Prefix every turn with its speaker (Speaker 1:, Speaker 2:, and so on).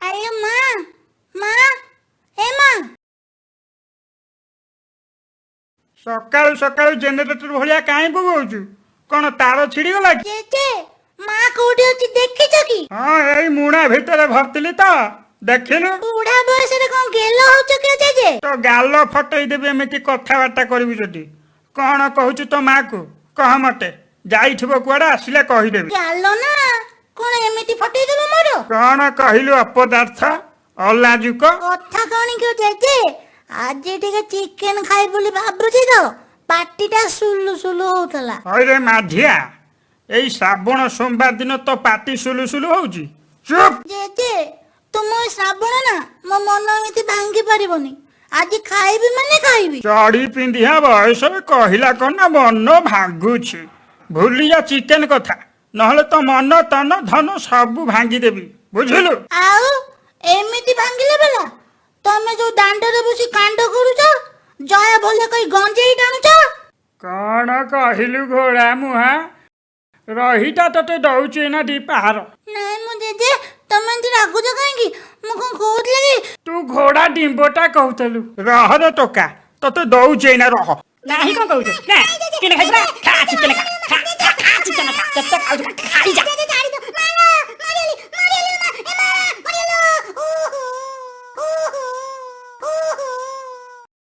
Speaker 1: ଆରେ ମା ମା ଏ ମା
Speaker 2: ସକାଳୁ ସକାଳୁ ଜେନେରେଟର ଭଳିଆ କାହିଁ ବୋବଉଛୁ? କଣ ତାର ଛିଡ଼ିଗଲା କି?
Speaker 1: ଜେଜେ ମା କୋଉଠି ଅଛି ଦେଖିଛ କି?
Speaker 2: ହଁ ଏଇ ମୁଣା ଭିତରେ ଭର୍ତ୍ତିଲି ତ ଦେଖିଲୁ।
Speaker 1: ବୁଢା ବୟସରେ କଣ ଗେଲ ହଉଛ କି ଜେଜେ?
Speaker 2: ତ ଗାଲ ଫଟେଇ ଦେବି ଏମିତି କଥାବାର୍ତ୍ତା କରିବି ଯଦି। କଣ କହୁଛୁ ତୋ ମାକୁ କହ ମତେ। ଯାଇଥିବ କୁଆଡେ ଆସିଲେ କହିଦେବି।
Speaker 1: ଗାଲ ନା କଣ ଏମିତି ଫଟେଇଦେବ ମୋର?
Speaker 2: କଣ କହିଲୁ ଅପଦାର୍ଥ ଅଲାଜୁକ?
Speaker 1: କଥା କଣ କି ଜେଜେ? ଆଜି ଟିକେ ଚିକେନ ଖାଇ ବୋଲି ଭାବୁଛି ତ ପାଟିଟା ସୁଲୁ ସୁଲୁ ହଉଥିଲା।
Speaker 2: ହଇରେ ମାଝିଆ, ଏଇ ଶ୍ରାବଣ ସୋମବାର ଦିନ ତ ପାଟି ସୁଲୁ ସୁଲୁ ହଉଛି। ଚୁପ୍।
Speaker 1: ଜେଜେ ତୁମ ଶ୍ରାବଣ ନା ମୋ ମନ ଏମିତି ଭାଙ୍ଗି ପାରିବନି। ଆଜି ଖାଇବି ମାନେ ଖାଇବି।
Speaker 2: ଚଢି ପିନ୍ଧିଆ ବୟସରେ କହିଲା କଣ ନା ମନ ଭାଙ୍ଗୁଛି। ଭୁଲି ଯା ଚିକେନ କଥା, ନହେଲେ ତ ମନ ତନ ଧନ ସବୁ ଭାଙ୍ଗିଦେବି ବୁଝିଲୁ।
Speaker 1: ଆଉ ଏମିତି ଭାଙ୍ଗିଲେ ବେଲା ତମେ ଯୋଉ ଦାଣ୍ଡରେ ବସି କାଣ୍ଡ କରୁଛ, ଜୟ ଭଲ କହି ଗଞ୍ଜେଇ ଟାଣୁଛ।
Speaker 2: କଣ କହିଲୁ ଘୋଡ଼ା ମୁହାଁ? ରହିଟା ତତେ ଦଉଛି ନା ଦି ପାହାର।
Speaker 1: ନାଇଁ ମୁଁ ଜେଜେ ତମେ ଏମିତି ରାଗୁଛ କାହିଁକି? ମୁଁ କଣ କହୁଥିଲି କି?
Speaker 2: ତୁ ଘୋଡ଼ା ଡିମ୍ବଟା କହୁଥିଲୁ। ରହରେ ଟୋକା, ତତେ ଦଉଛି ଏଇନା ରହ।
Speaker 3: ନାହିଁ କଣ କହୁଛୁ? ନା ଚିକେନ ଖାଇବୁ ନା? ଖା ଚିକେନ ଖା, ଖା ଚିକେନ ଖା, କେତେ ଖାଉଛୁ?